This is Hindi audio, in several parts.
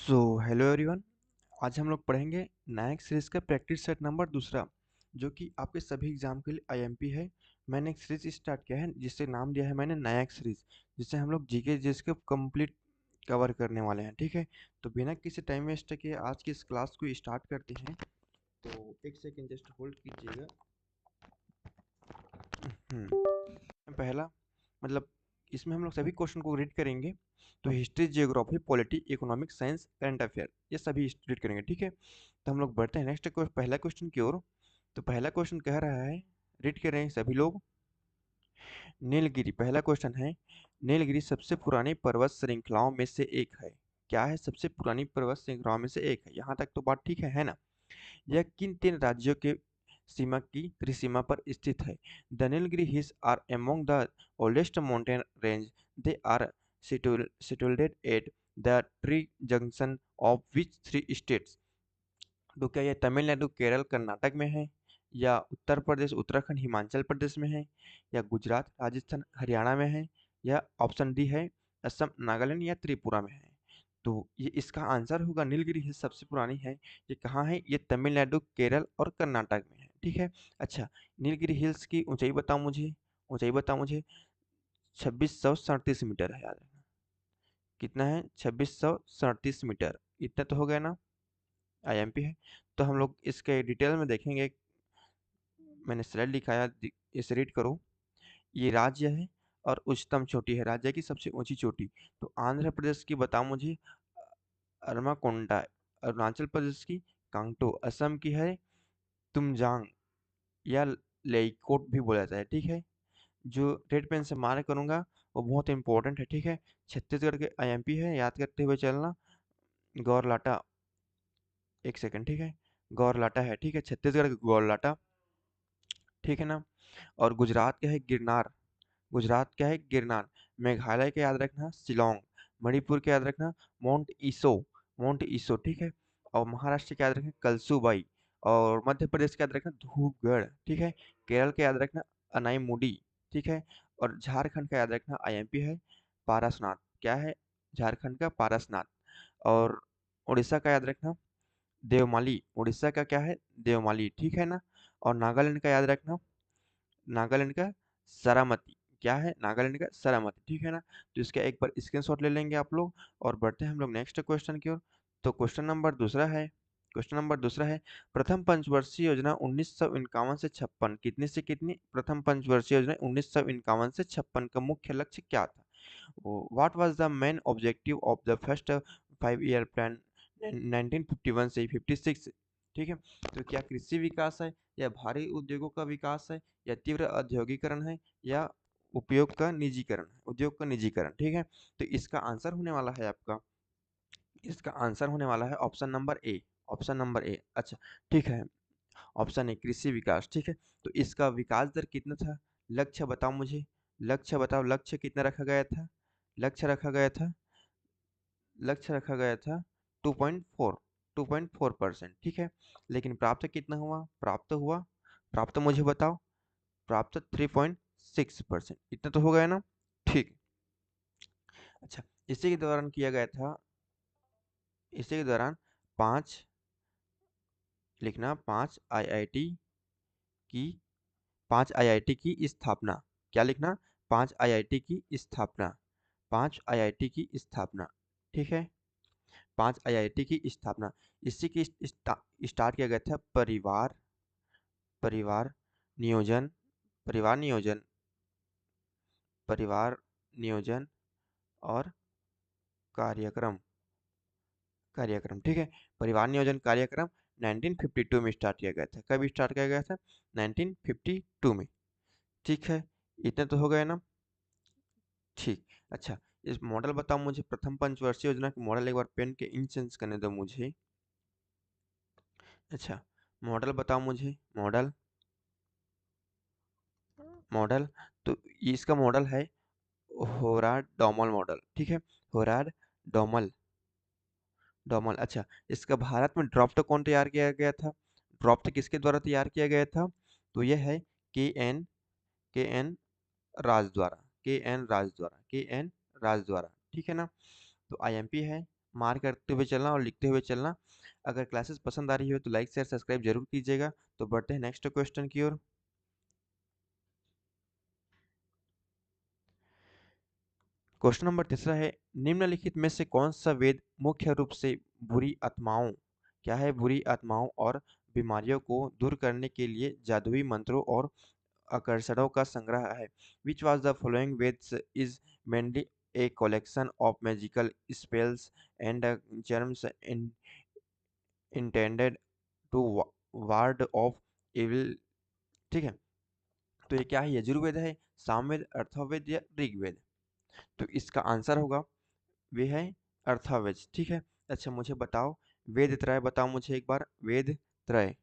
So hello everyone. आज हम लोग पढ़ेंगे नायक सीरीज का प्रैक्टिस सेट नंबर दूसरा, जो कि आपके सभी एग्जाम के लिए आईएमपी है। मैंने एक सीरीज स्टार्ट किया है जिससे नाम दिया है मैंने नायक सीरीज, जिससे हम लोग जीके जिसके कंप्लीट कवर करने वाले हैं। ठीक है, तो बिना किसी टाइम वेस्ट के आज की इस क्लास को स्टार्ट करते हैं। तो एक सेकेंड जस्ट होल्ड कीजिएगा। पहला मतलब इसमें हम लोग सभी क्वेश्चन को रीड करेंगे। तो history, geography, polity, economic, science, current affair, ये सभी रीड करेंगे। ठीक है, तो हम लोग बढ़ते हैं नेक्स्ट पहला क्वेश्चन की ओर। तो पहला क्वेश्चन कह रहा है, रीड कर रहे हैं सभी लोग। नीलगिरी, पहला क्वेश्चन है, नीलगिरी सबसे पुरानी पर्वत श्रृंखलाओं में से एक है। क्या है? सबसे पुरानी पर्वत श्रृंखलाओं में से एक है। यहाँ तक तो बात ठीक है ना? यह किन तीन राज्यों के सीमा की त्रिसीमा पर स्थित है? The Nilgiri hills are among the oldest mountain range. They are situated at the tree junction of which three states? तो क्या यह तमिलनाडु, केरल, कर्नाटक में है, या उत्तर प्रदेश, उत्तराखंड, हिमाचल प्रदेश में है, या गुजरात, राजस्थान, हरियाणा में है, या ऑप्शन डी है असम, नागालैंड या त्रिपुरा में है? तो ये इसका आंसर होगा, नीलगिरी हिल्स सबसे पुरानी है। ये कहाँ है? ये तमिलनाडु, केरल और कर्नाटक में है। ठीक है, अच्छा, नीलगिरी हिल्स की ऊंचाई बताओ मुझे। ऊंचाई बताओ मुझे। 2637 मीटर है, याद रखना। कितना है? 2637 मीटर। इतना तो हो गया ना? आईएमपी है। तो हम लोग इसके डिटेल में देखेंगे। मैंने स्लाइड दिखाया, इसे रीड करो। ये राज्य है और उच्चतम चोटी है, राज्य की सबसे ऊंची चोटी। तो आंध्र प्रदेश की बताओ मुझे, अरमाकोंडा। अरुणाचल प्रदेश की कांगटो। असम की है तुमजांग, या लेईकोट भी बोला जाता है। ठीक है, जो रेड पेन से मार्क करूंगा वो बहुत इंपॉर्टेंट है। ठीक है, छत्तीसगढ़ के आईएमपी है, याद करते हुए चलना। गौरलाटा, एक सेकंड। ठीक है, गौरलाटा है। ठीक है, छत्तीसगढ़ का गौरलाटा। ठीक है ना? और गुजरात का है गिरनार। गुजरात का है गिरनार। मेघालय का याद रखना शिलोंग। मणिपुर का याद रखना माउंट ईसो। माउंट ईसो, ठीक है। और महाराष्ट्र का याद रखना कलसुबाई। और मध्य प्रदेश का याद रखना धूपगढ़। ठीक है, केरल का याद रखना अनाईमुडी। ठीक है, और झारखंड का याद रखना आईएमपी है पारसनाथ। क्या है? झारखंड का पारसनाथ। और उड़ीसा का याद रखना देवमाली। उड़ीसा का क्या है? देवमाली। ठीक है ना? और नागालैंड का याद रखना, नागालैंड का सरामती। क्या है? नागालैंड का सरामती। ठीक है ना? तो इसका एक बार स्क्रीनशॉट ले लेंगे आप लोग। और बढ़ते हैं हम लोग नेक्स्ट क्वेश्चन की ओर। तो क्वेश्चन नंबर दूसरा है, प्रथम पंचवर्षीय योजना 1951 से 56, कितनी से कितनी? प्रथम पंचवर्षीय योजना 1951 से 56 का मुख्य लक्ष्य क्या था? What was the main objective of the first 5 year plan 1951 से 56? ठीक है, तो क्या कृषि विकास है, या भारी उद्योगों का विकास है, या तीव्र औद्योगिकरण है, या उपयोग का निजीकरण है, उद्योग का निजीकरण? ठीक है, तो इसका आंसर होने वाला है आपका, इसका आंसर होने वाला है option number A. Option number A. अच्छा, ठीक है, ऑप्शन ए कृषि विकास। ठीक है, तो इसका विकास दर कितना था? लक्ष्य बताओ मुझे। लक्ष्य बताओ, लक्ष्य कितना रखा गया था? लक्ष्य रखा गया था, लक्ष्य रखा गया था 2.4, 2.4%। ठीक है, लेकिन प्राप्त कितना हुआ? प्राप्त मुझे बताओ। प्राप्त 3.6%। इतना तो हो गया ना? ठीक। अच्छा, इसी के दौरान किया गया था, इसी के दौरान पांच, लिखना, की 5 आईआईटी की स्थापना। क्या लिखना? 5 आईआईटी की स्थापना। 5 आईआईटी की स्थापना। ठीक है, 5 आईआईटी की स्थापना। इसी की स्टार्ट किया गया था परिवार नियोजन, परिवार नियोजन, परिवार नियोजन और कार्यक्रम, कार्यक्रम। ठीक है, परिवार नियोजन कार्यक्रम 1952 में स्टार्ट किया गया था। कब स्टार्ट किया गया था? 1952 में। ठीक है, इतने तो हो गए ना? ठीक। अच्छा, इस मॉडल बताओ मुझे, प्रथम पंचवर्षीय योजना के मॉडल एक बार पेन के इन चेंज करने दो मुझे। अच्छा, मॉडल बताओ मुझे। मॉडल, मॉडल, तो इसका मॉडल है होराड डॉमल मॉडल। ठीक है, होराड डॉमल, डॉमल। अच्छा, इसका भारत में ड्राफ्ट कौन तैयार किया गया था? ड्राफ्ट किसके द्वारा तैयार किया गया था? तो यह है के एन राज द्वारा, के एन राज द्वारा, के एन राज द्वारा। ठीक है ना? तो आईएमपी है मार्क करते हुए चलना और लिखते हुए चलना। अगर क्लासेस पसंद आ रही हो तो लाइक शेयर सब्सक्राइब जरूर कीजिएगा। तो बढ़ते हैं नेक्स्ट क्वेश्चन की ओर। क्वेश्चन नंबर तीसरा है, निम्नलिखित में से कौन सा वेद मुख्य रूप से बुरी आत्माओं, क्या है, बुरी आत्माओं और बीमारियों को दूर करने के लिए जादुई मंत्रों और आकर्षणों का संग्रह है? Which was the following Vedas is mainly a collection of magical spells and charms intended to ward off evil. ठीक है, तो ये क्या है, यजुर्वेद है, सामवेद, अर्थववेद या ऋग्वेद? तो इसका आंसर होगा वे है अर्थावेद। ठीक है, अच्छा मुझे बताओ वेद त्रय बताओ मुझे एक बार, वेद त्रय,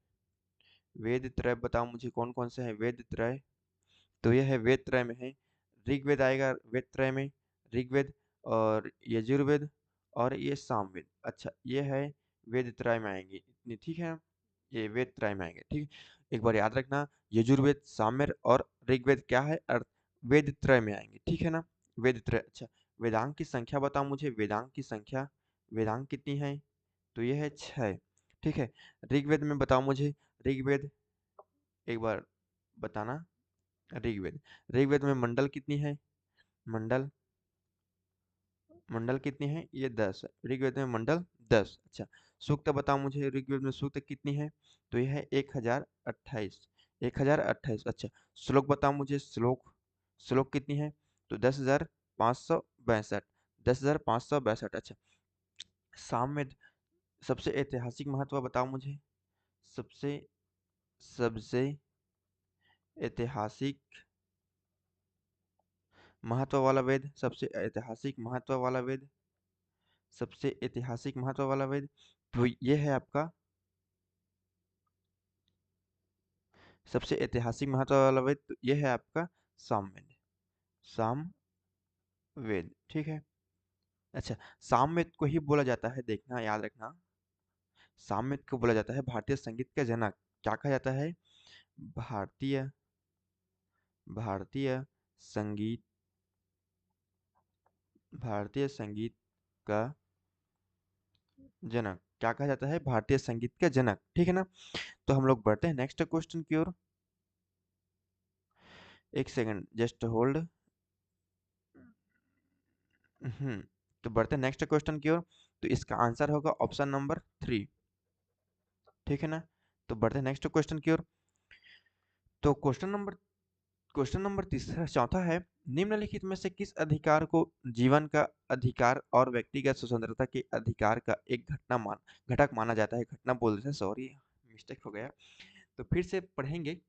वेद त्रय बताओ मुझे कौन कौन से हैं वेद त्रय? तो यह है वेद त्रय में है, ऋग्वेद आएगा वेद त्रय में, ऋग्वेद और यजुर्वेद और ये सामवेद। अच्छा ये है वेद त्रय में आएंगे इतनी, ठीक है, ये वेद त्रय में आएंगे। ठीक, एक बार याद रखना, यजुर्वेद, सामवेद और ऋग्वेद क्या है, अर्थ वेद त्रय में आएंगे, ठीक है ना, वेद त्रय। अच्छा वेदांग की संख्या बताओ मुझे, वेदांग की संख्या, वेदांग कितनी है? तो ये है 6। ठीक है, ऋग्वेद में बताओ मुझे, ऋग्वेद एक बार बताना, ऋग्वेद, ऋग्वेद में मंडल कितनी है, मंडल, मंडल कितनी है, ये 10 है, ऋग्वेद में मंडल 10। अच्छा सूक्त बताओ मुझे, ऋग्वेद में सूक्त कितनी है? तो यह है 1028, 1028। अच्छा श्लोक बताओ मुझे, श्लोक, श्लोक कितनी है? तो 10,562, 10,562। अच्छा सामवेद, सबसे ऐतिहासिक महत्व बताओ मुझे, सबसे, सबसे ऐतिहासिक महत्व वाला वेद, सबसे ऐतिहासिक महत्व वाला वेद, सबसे ऐतिहासिक महत्व वाला वेद, तो ये है आपका सबसे ऐतिहासिक महत्व वाला वेद, तो ये है आपका सामवेद, सामवेद। ठीक है, अच्छा सामवेद को ही बोला जाता है, देखना याद रखना, सामवेद को बोला जाता है भारतीय संगीत का जनक। क्या कहा जाता है? भारतीय, भारतीय संगीत, भारतीय संगीत का जनक क्या कहा जाता है? भारतीय संगीत का जनक। ठीक है ना, तो हम लोग बढ़ते हैं नेक्स्ट क्वेश्चन की ओर। एक सेकंड जस्ट होल्ड। तो बढ़ते हैं नेक्स्ट क्वेश्चन की ओर। तो इसका आंसर होगा ऑप्शन नंबर 3। ठीक है ना, तो बढ़ते हैं नेक्स्ट क्वेश्चन की ओर। तो क्वेश्चन नंबर तीसरा चौथा है, निम्नलिखित में से किस अधिकार को जीवन का अधिकार और व्यक्तिगत स्वतंत्रता के अधिकार का एक घटक माना जाता है? घटना बोल रहे, सॉरी मिस्टेक हो गया, तो फिर से पढ़ेंगे।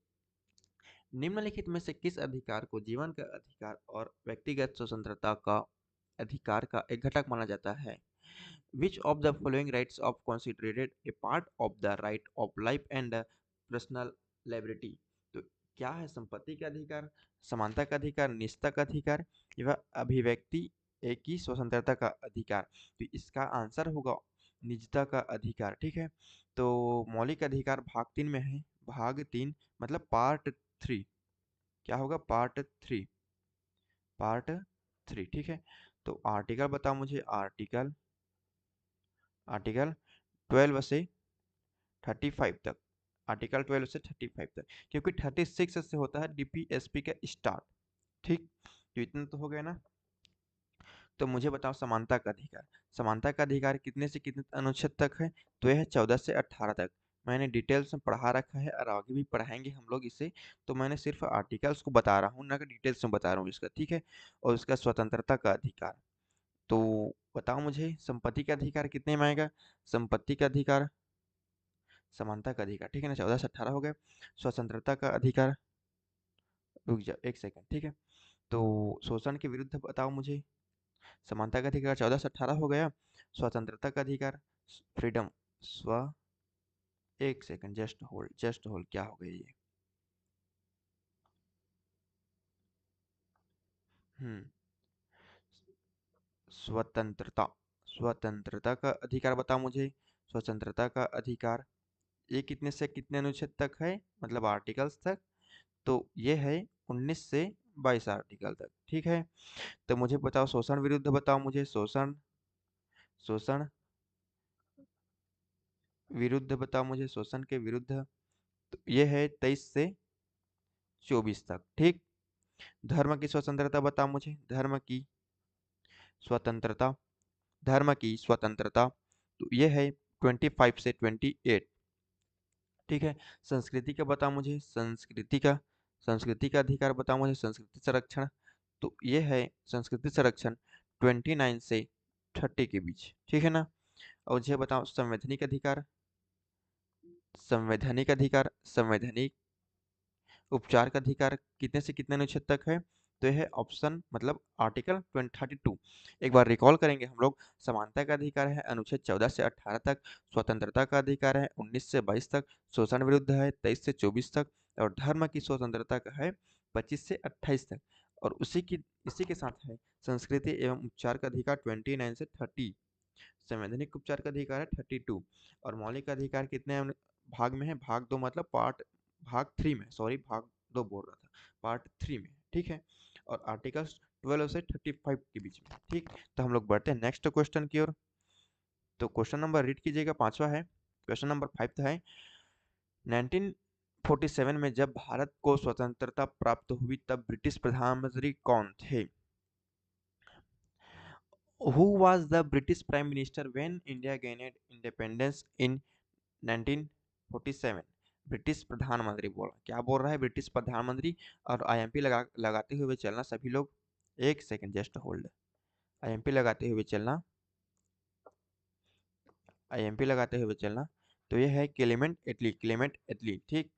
निम्नलिखित में से किस अधिकार को जीवन का अधिकार और व्यक्तिगत स्वतंत्रता का अधिकार का एक घटक माना जाता है? Which of the following rights of considered a part of the right of life and personal liberty? तो क्या है, संपत्ति का अधिकार, समानता का अधिकार, निजता का अधिकार या अभिव्यक्ति एक ही स्वतंत्रता का अधिकार? तो इसका आंसर होगा निजता का अधिकार। ठीक है, तो मौलिक अधिकार भाग 3 में है, भाग 3 मतलब पार्ट 3, क्या होगा, पार्ट 3, पार्ट 3। ठीक है, तो आर्टिकल बताओ मुझे, आर्टिकल, आर्टिकल 12 से 35 तक, आर्टिकल 12 से 35 तक, क्योंकि 36 से होता है डीपीएसपी का स्टार्ट। ठीक, तो इतना तो हो गया ना। तो मुझे बताओ समानता का अधिकार, समानता का अधिकार कितने से कितने अनुच्छेद तक है? तो यह है 14 से 18 तक। मैंने डिटेल्स में पढ़ा रखा है और आगे भी पढ़ाएंगे हम लोग इसे, तो मैंने सिर्फ आर्टिकल्स को बता रहा हूँ ना कि डिटेल्स में बता रहा हूँ इसका। ठीक है, और उसका स्वतंत्रता का अधिकार, तो बताओ मुझे संपत्ति का अधिकार कितने में आएगा? संपत्ति का अधिकार, समानता का अधिकार, ठीक है ना, 14 से 18 हो गए। स्वतंत्रता का अधिकार, रुक जाओ एक सेकंड, ठीक है, तो शोषण के विरुद्ध बताओ मुझे, समानता का अधिकार 14 से 18 हो गया, स्वतंत्रता का अधिकार, फ्रीडम, स्व, एक second just hold, just hold, क्या हो गया ये, हम्म, स्वतंत्रता, स्वतंत्रता का अधिकार बताओ मुझे, स्वतंत्रता का अधिकार ये कितने से कितने अनुच्छेद तक है, मतलब आर्टिकल्स तक? तो ये है 19 से 22 आर्टिकल तक। ठीक है, तो मुझे बताओ शोषण विरुद्ध बताओ मुझे, शोषण, शोषण विरुद्ध बताओ मुझे, शोषण के विरुद्ध। तो ये है 23 से 24 तक। ठीक। धर्म की स्वतंत्रता बताओ मुझे, धर्म की स्वतंत्रता, धर्म की स्वतंत्रता। तो ये है 25 से 28। ठीक है। संस्कृति का बताओ मुझे, संस्कृति का अधिकार बताओ मुझे, संस्कृति संरक्षण। तो ये है संस्कृति संरक्षण 29 से 30 के बीच। ठीक है ना। और मुझे बताओ संवैधानिक अधिकार, संवैधानिक अधिकार, संवैधानिक उपचार का अधिकार कितने से कितने अनुच्छेद तक है? तो यह है ऑप्शन मतलब आर्टिकल 32। एक बार रिकॉल करेंगे हम लोग। समानता का अधिकार है अनुच्छेद 14 से 18 तक, स्वतंत्रता का अधिकार है 19 से 22 तक, शोषण विरुद्ध है 23 से 24 तक, और धर्म की स्वतंत्रता का है 25 से 28 तक। और इसी के साथ है संस्कृति एवं उपचार का अधिकार 29 से 30, संवैधानिक उपचार का अधिकार है 32, और मौलिक अधिकार कितने भाग में है? भाग 2 मतलब भाग 3 में, सॉरी भाग 2 बोल रहा था, पार्ट 3 में। ठीक है। और आर्टिकल्स 12 से 35 के बीच में। ठीक। तो हम लोग बढ़ते हैं नेक्स्ट क्वेश्चन की ओर। तो क्वेश्चन नंबर रीड कीजिएगा, 5वां है। क्वेश्चन नंबर 5 है 1947 में जब भारत को स्वतंत्रता प्राप्त हुई तब ब्रिटिश प्रधानमंत्री कौन थे? Who was the British Prime Minister when India gained independence in 1947? British प्रधानमंत्री बोल रहा है। क्या बोल रहा है? ब्रिटिश प्रधानमंत्री। और आईएमपी लगाते हुए चलना सभी लोग। एक सेकंड जस्ट होल्ड। आईएमपी लगाते हुए चलना, आईएमपी लगाते हुए चलना। तो ये है क्लेमेंट एटली, क्लेमेंट एटली। ठीक।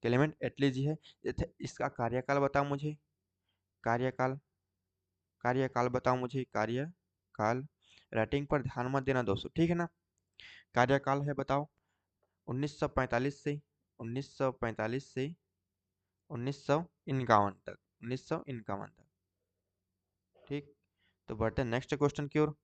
क्लेमेंट एटली जी है। इसका कार्यकाल बताओ मुझे, कार्यकाल, कार्यकाल बताओ मुझे, कार्यकाल। राइटिंग पर ध्यान मत देना दोस्तों, ठीक है ना। कार्यकाल है बताओ 1945 से 1945 से 1951 तक, 1951 तक। ठीक। तो बढ़ते हैं नेक्स्ट क्वेश्चन की ओर।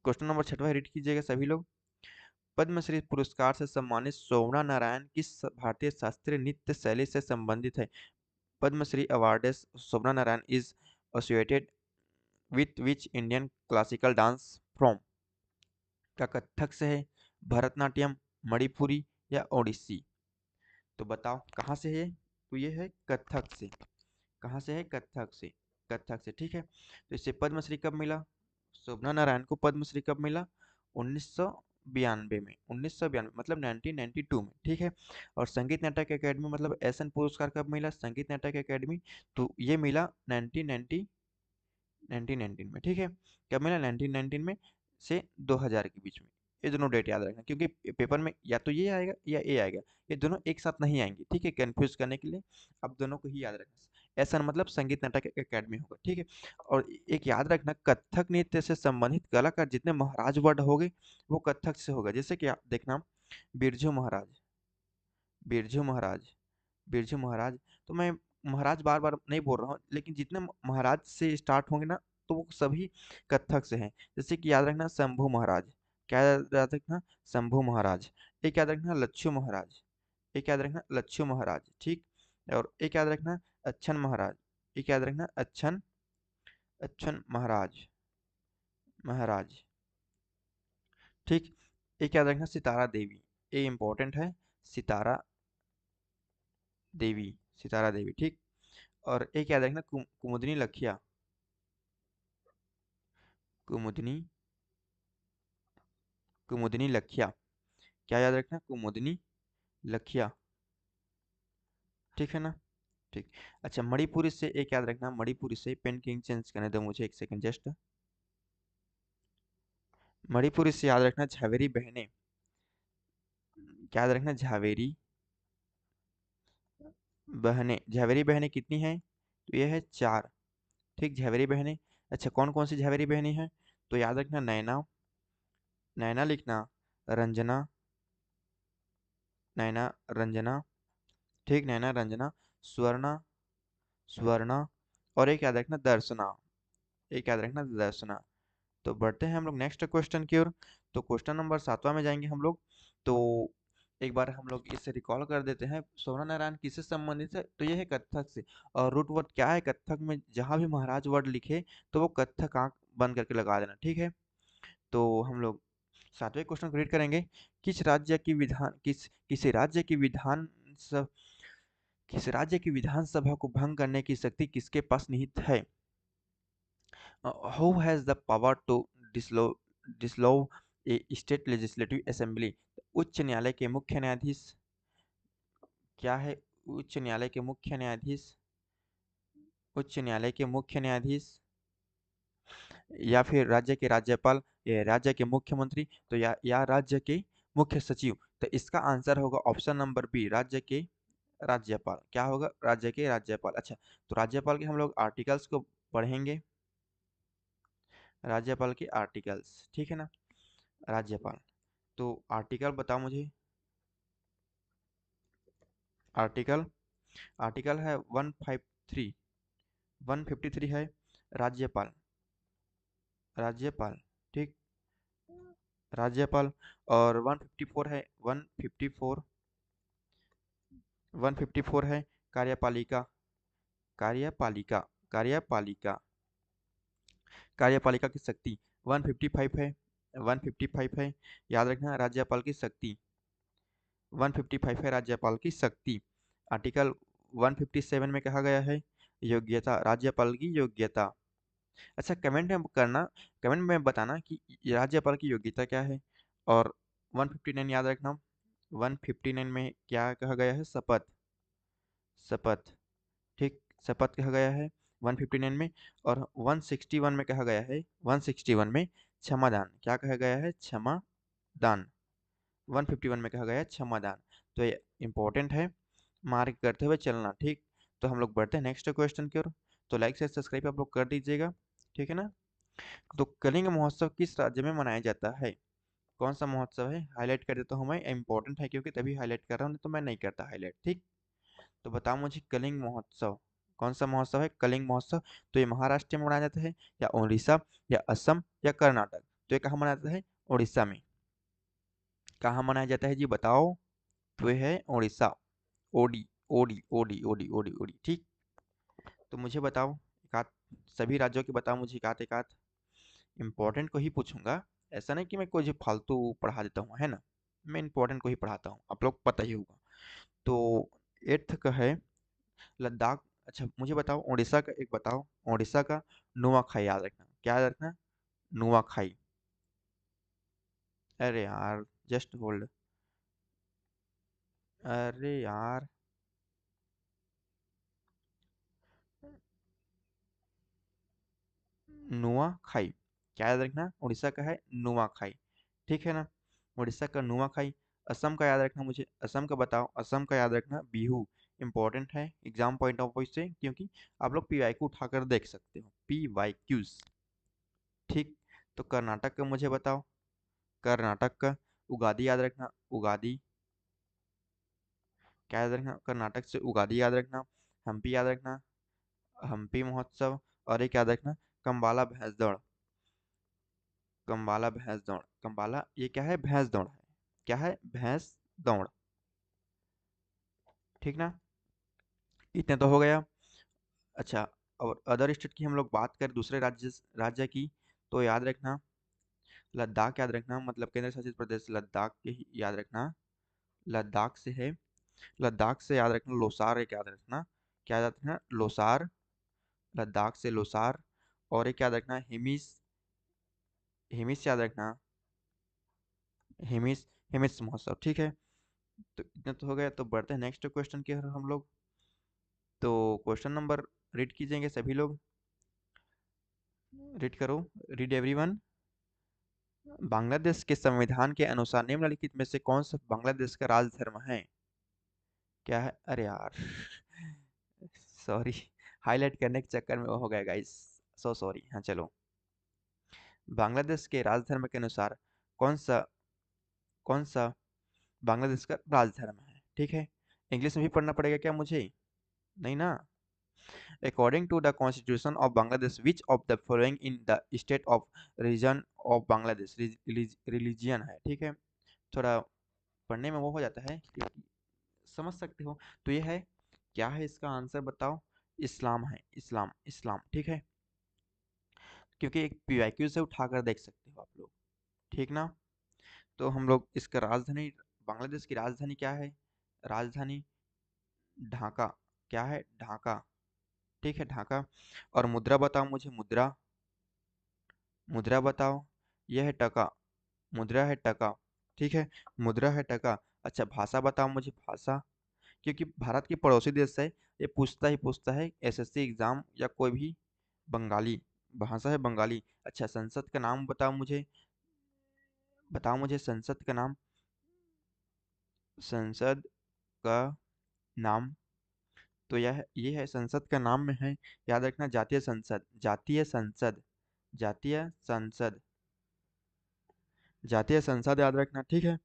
क्वेश्चन नंबर 6 रीड कीजिएगा सभी लोग। पद्मश्री पुरस्कार से सम्मानित शोभना नारायण किस भारतीय शास्त्रीय नृत्य शैली से संबंधित है? Padmashri awardees Shobhana Narayan is associated with which Indian classical dance from? क्या कथक से है, भरतनाट्यम, मणिपुरी या ओडिसी? तो बताओ कहाँ से है? तो ये है कथक से। कहाँ से है? कथक से, कथक से। ठीक है। तो इसे पद्मश्री कब मिला? शोभना नारायण को पद्मश्री कब मिला? 1992 में, 1992 मतलब 1992 में। ठीक है। और संगीत नाटक अकेडमी मतलब एसन पुरस्कार कब मिला? संगीत नाटक अकेडमी, तो ये मिला 1919 में। ठीक है। कब मिला? 1919 में से 2000 के बीच में। ये दोनों डेट याद रखना, क्योंकि पेपर में या तो ये आएगा या ये आएगा, ये दोनों एक साथ नहीं आएंगे। ठीक है। कंफ्यूज करने के लिए आप दोनों को ही याद रखना। ऐसा मतलब संगीत नाटक अकेडमी होगा। ठीक है। और एक याद रखना, कथक नृत्य से संबंधित कलाकार जितने महाराज वर्ड हो गए वो कथक से होगा। जैसे कि आप देखना, बिरजू महाराज, बिरजू महाराज, बिरजू महाराज। तो मैं महाराज बार बार नहीं बोल रहा हूँ, लेकिन जितने महाराज से स्टार्ट होंगे ना, तो वो सभी कथक से हैं। जैसे कि याद रखना शंभू महाराज, क्या याद रखना? शंभू महाराज। एक याद रखना लच्छू महाराज, एक याद रखना लच्छू महाराज। ठीक। और एक याद रखना अच्छन महाराज, एक याद रखना अच्छन, अच्छन महाराज, महाराज। ठीक। एक याद रखना सितारा देवी, ये इंपॉर्टेंट है, सितारा देवी, सितारा देवी। ठीक। और एक याद रखना कुमुदनी लखिया, कुमुदनी, कुमुदनी लखिया। क्या याद रखना? कुमुदनी लखिया। ठीक है ना। ठीक। अच्छा, मणिपुरी से एक याद रखना, मणिपुरी से पेन किंग चेंज करने दो मुझे, एक सेकंड जस्ट। मणिपुरी से याद रखना झावेरी बहनें। क्या याद रखना? झावेरी बहनें, झावेरी बहनें कितनी हैं? तो ये है 4। ठीक, झावेरी बहनें। अच्छा, कौन कौन सी झावेरी बहनें हैं? तो याद रखना नैना, नैना लिखना, रंजना, नैना रंजना। ठीक, नैना रंजना, स्वर्णा, स्वर्णा। और एक याद रखना दर्शना, एक याद रखना दर्शना। तो बढ़ते हैं हम लोग नेक्स्ट क्वेश्चन की ओर। तो क्वेश्चन नंबर 7वां में जाएंगे हम लोग। तो एक बार हम लोग इसे रिकॉल कर देते हैं। सोना नारायण किससे संबंधित है? तो ये है कत्थक से। और रूट वर्ड क्या है कत्थक में? जहाँ भी महाराज वर्ड लिखे तो वो कत्थक आंख बंद करके लगा देना, ठीक है। तो हम लोग सातवें क्वेश्चन को रीड करेंगे। किस राज्य की विधानसभा को भंग करने की शक्ति किसके पास निहित है? Who has the power to dissolve a state legislative assembly? उच्च न्यायालय के मुख्य न्यायाधीश क्या है? उच्च न्यायालय के मुख्य न्यायाधीश उच्च न्यायालय के मुख्य न्यायाधीश या फिर राज्य के राज्यपाल या राज्य के मुख्यमंत्री, तो या राज्य के मुख्य सचिव। तो इसका आंसर होगा ऑप्शन नंबर बी, राज्य के राज्यपाल। क्या होगा? राज्य के राज्यपाल। अच्छा, तो राज्यपाल के हम लोग आर्टिकल्स को पढ़ेंगे। राज्यपाल के आर्टिकल्स, ठीक है ना। राज्यपाल, तो आर्टिकल बताओ मुझे। आर्टिकल आर्टिकल है 153, 153 है राज्यपाल। राज्यपाल, ठीक। राज्यपाल। और 154 है, 154, 154 है कार्यपालिका। कार्यपालिका, कार्यपालिका, कार्यपालिका की शक्ति 155 है। 155 है, याद रखना राज्यपाल की शक्ति 155 है, राज्यपाल की शक्ति। आर्टिकल 157 में कहा गया है योग्यता, राज्यपाल की योग्यता। अच्छा, कमेंट में बताना कि राज्यपाल की योग्यता क्या है। और 159 याद रखना। 159 में क्या कहा गया है? शपथ, शपथ, ठीक। शपथ कहा गया है 159 में। और 161 में कहा गया है, 161 में क्षमादान। क्या कहा गया है? क्षमादान। 151 में कहा गया है क्षमादान। तो ये इंपॉर्टेंट है, मार्क करते हुए चलना, ठीक। तो हम लोग बढ़ते हैं नेक्स्ट क्वेश्चन की ओर। तो लाइक से सब्सक्राइब आप लोग कर दीजिएगा, ठीक है ना। तो कलिंग महोत्सव किस राज्य में मनाया जाता है? कौन सा महोत्सव है? हाईलाइट कर देता हूँ मैं, इंपॉर्टेंट है क्योंकि तभी हाईलाइट कर रहा हूँ, नहीं तो मैं नहीं करता हाईलाइट, ठीक। तो बताओ मुझे कलिंग महोत्सव कौन सा महोत्सव है? कलिंग महोत्सव। तो ये महाराष्ट्र में मनाया जाता है या उड़ीसा या असम या कर्नाटक? तो ये कहाँ मनाया जाता है? उड़ीसा में। कहाँ मनाया जाता है जी बताओ? तो ये है उड़ीसा। ओडी, ओडी, ओडी, ओडी, ओडी, ओडी, ठीक। तो मुझे बताओ एक आध, सभी राज्यों के बताओ मुझे एक आध, एक आध। इम्पोर्टेंट को ही पूछूंगा, ऐसा नहीं कि मैं कुछ फालतू पढ़ा देता हूँ, है ना। मैं इम्पोर्टेंट को ही पढ़ाता हूँ, आप लोग पता ही होगा। तो एट्थ का है लद्दाख। अच्छा मुझे बताओ उड़ीसा का एक बताओ। उड़ीसा का नुआखाई याद रखना। क्या याद रखना? नुआखाई। अरे यार, जस्ट होल्ड। अरे यार, नुआखाई। क्या याद रखना? उड़ीसा का है नुआखाई, ठीक है ना। उड़ीसा का नुआखाई। असम का याद रखना मुझे। असम का बताओ। असम का याद रखना बिहू। इंपॉर्टेंट है एग्जाम पॉइंट ऑफ व्यू से, क्योंकि आप लोग पी वाई क्यू उठाकर देख सकते हो, पी वाई क्यूज, ठीक। तो कर्नाटक का मुझे बताओ। कर्नाटक का उगादी याद रखना। उगादी। क्या याद रखना? कर्नाटक से उगादी याद रखना। हम्पी याद रखना। हम्पी महोत्सव। और एक याद रखना कंबाला भैंस दौड़। कंबाला भैंस दौड़। कंबाला ये क्या है? भैंस दौड़ है। क्या है? भैंस दौड़, ठीक ना। इतने तो हो गया। अच्छा, और अदर स्टेट की हम लोग बात करें, दूसरे राज्य की, तो याद रखना लद्दाख याद रखना, मतलब केंद्र शासित प्रदेश लद्दाख के ही याद रखना। लद्दाख से है। लद्दाख से याद रखना लोसार, एक याद रखना। क्या याद रखना? लोसार। लद्दाख से लोसार। और एक याद रखना हिमिस। हिमिस याद रखना। हिमिस। हिमिस महोत्सव, ठीक है। तो इतना तो हो गया। तो बढ़ते हैं नेक्स्ट क्वेश्चन की ओर हम लोग। तो क्वेश्चन नंबर रीड कीजिएंगे सभी लोग। रीड करो। Read everyone. बांग्लादेश के संविधान के अनुसार निम्नलिखित में से कौन सा बांग्लादेश का राजधर्म है? क्या है? अरे यार, सॉरी, हाईलाइट करने के चक्कर में वो हो गया गाइस। So sorry. हाँ चलो। बांग्लादेश के राजधर्म के अनुसार कौन सा कौन सा बांग्लादेश का राजधर्म है, ठीक है। इंग्लिश में भी पढ़ना पड़ेगा क्या मुझे? नहीं ना। According to the Constitution of Bangladesh, which of the following in the state of region of Bangladesh religion है, ठीक है। थोड़ा पढ़ने में वो हो जाता है कि समझ सकते हो। तो ये है, क्या है इसका आंसर बताओ? इस्लाम है, इस्लाम, इस्लाम, ठीक है। क्योंकि एक पीवाईक्यू से उठाकर देख सकते हो आप लोग, ठीक ना। तो हम लोग इसका राजधानी, बांग्लादेश की राजधानी क्या है? राजधानी ढाका। क्या है? ढाका, ठीक है, ढाका। और मुद्रा बताओ मुझे, मुद्रा, मुद्रा बताओ। यह है टका, मुद्रा है टका, ठीक है, मुद्रा है टका। अच्छा, भाषा बताओ मुझे, भाषा, क्योंकि भारत के पड़ोसी देश है, ये पूछता है एसएससी एग्जाम या कोई भी, बंगाली, भाषा है बंगाली। अच्छा, संसद का नाम बताओ मुझे, बताओ मुझे संसद का नाम, संसद का नाम। तो यह ये है, संसद का नाम में है, याद रखना, जातीय संसद, जातीय संसद, जातीय संसद, जातीय संसद याद रखना, ठीक है।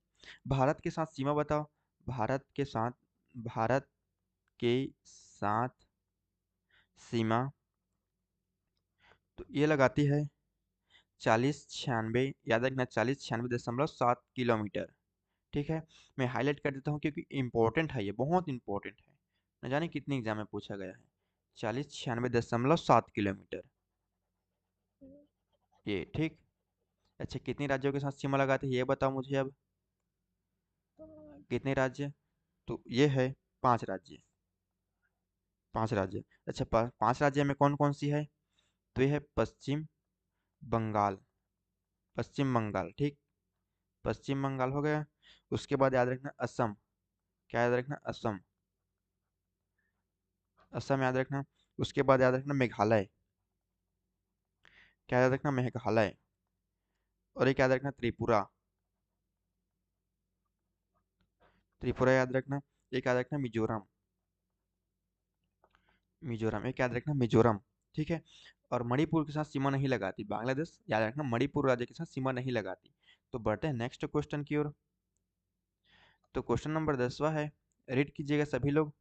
भारत के साथ सीमा बताओ, भारत के साथ, भारत के साथ सीमा, तो ये लगाती है 4096, याद रखना 4096.7 किलोमीटर, ठीक है। मैं हाईलाइट कर देता हूँ क्योंकि इम्पोर्टेंट है, ये बहुत इम्पोर्टेंट है, न जाने कितने एग्जाम में पूछा गया है। 4096.7 किलोमीटर, ये ठीक। अच्छा, कितने राज्यों के साथ सीमा लगाते हैं ये बताओ मुझे अब, कितने राज्य? तो ये है 5 राज्य, 5 राज्य। अच्छा, 5 राज्य में कौन कौन सी है? तो ये है पश्चिम बंगाल, पश्चिम बंगाल, ठीक, पश्चिम बंगाल हो गया। उसके बाद याद रखना असम, क्या याद रखना? असम, असम याद रखना। उसके बाद याद रखना मेघालय, क्या याद रखना? मेघालय। और एक याद रखना त्रिपुरा, त्रिपुरा याद रखना। एक याद रखना मिजोरम, मिजोरम, एक याद रखना मिजोरम, ठीक है। और मणिपुर के साथ सीमा नहीं लगाती बांग्लादेश, याद रखना, मणिपुर राज्य के साथ सीमा नहीं लगाती। तो बढ़ते हैं नेक्स्ट क्वेश्चन की ओर। तो क्वेश्चन नंबर 10वां है, रीड कीजिएगा सभी लोग।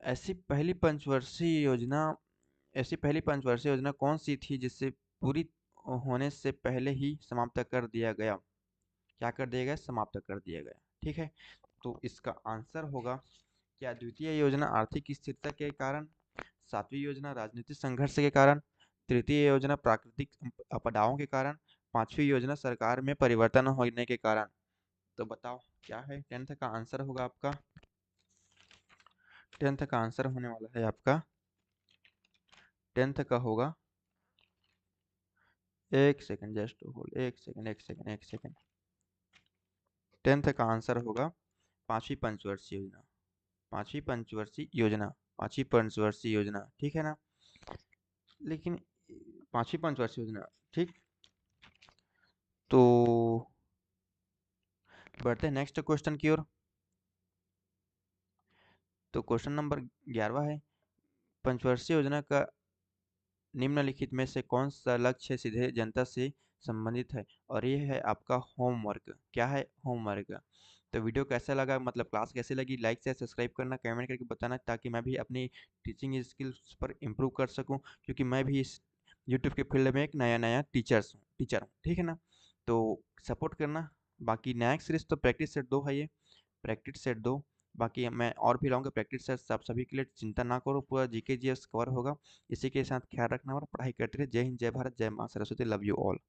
ऐसी पहली पंचवर्षीय योजना, ऐसी पहली पंचवर्षीय योजना कौन सी थी जिसे पूरी होने से पहले ही समाप्त कर दिया गया? क्या कर दिया गया? समाप्त कर दिया गया, ठीक है। तो इसका आंसर होगा, क्या द्वितीय योजना आर्थिक स्थिरता के कारण, सातवीं योजना राजनीतिक संघर्ष के कारण, तृतीय योजना प्राकृतिक आपदाओं के कारण, पांचवी योजना सरकार में परिवर्तन होने के कारण। तो बताओ क्या है? 10th का आंसर होगा आपका, 10th का आंसर होने वाला है आपका, 10th का होगा, एक सेकंड, जस्ट होल्ड, एक सेकंड, एक सेकंड, एक सेकंड। 10th का आंसर होगा पांचवी पंचवर्षीय योजना, पांचवी पंचवर्षीय योजना, पांचवी पंचवर्षीय योजना, ठीक है ना। लेकिन पांचवी पंचवर्षीय योजना, ठीक। तो बढ़ते हैं नेक्स्ट क्वेश्चन की ओर। तो क्वेश्चन नंबर 11वां है, पंचवर्षीय योजना का निम्नलिखित में से कौन सा लक्ष्य सीधे जनता से संबंधित है? और ये है आपका होमवर्क, क्या है? होमवर्क। तो वीडियो कैसा लगा, मतलब क्लास कैसी लगी, लाइक से सब्सक्राइब करना, कमेंट करके बताना, ताकि मैं भी अपनी टीचिंग स्किल्स पर इम्प्रूव कर सकूं, क्योंकि मैं भी इस यूट्यूब के फील्ड में एक नया नया टीचर हूँ, ठीक है ना। तो सपोर्ट करना। बाकी नया सीरीज तो प्रैक्टिस सेट 2 है, ये प्रैक्टिस सेट 2। बाकी मैं और भी लाऊंगा प्रैक्टिस सेट, आप सभी के लिए चिंता ना करो, पूरा जीके जीएस कवर होगा। इसी के साथ ख्याल रखना और पढ़ाई करते रहे। जय हिंद, जय भारत, जय माँ सरस्वती, लव यू ऑल।